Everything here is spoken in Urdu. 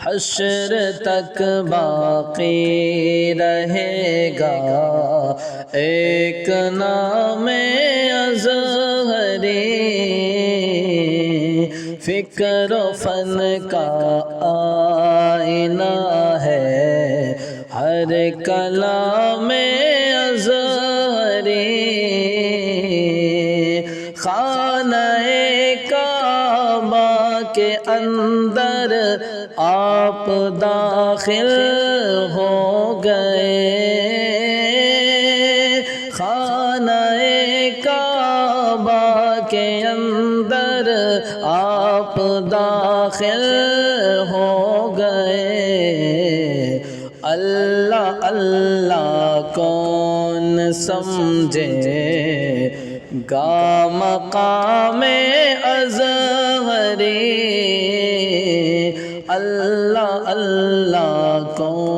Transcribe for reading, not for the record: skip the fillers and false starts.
حشر تک باقی رہے گا ایک نام ازہری، فکر و فن کا آئینہ ہے ہر کلام ازہری، خانہ کعبہ کے اندر آپ داخل ہو گئے، خانہ کعبہ کے اندر آپ داخل ہو گئے، اللہ اللہ کون سمجھے گا مقام ازہری، اللہ اللہ کون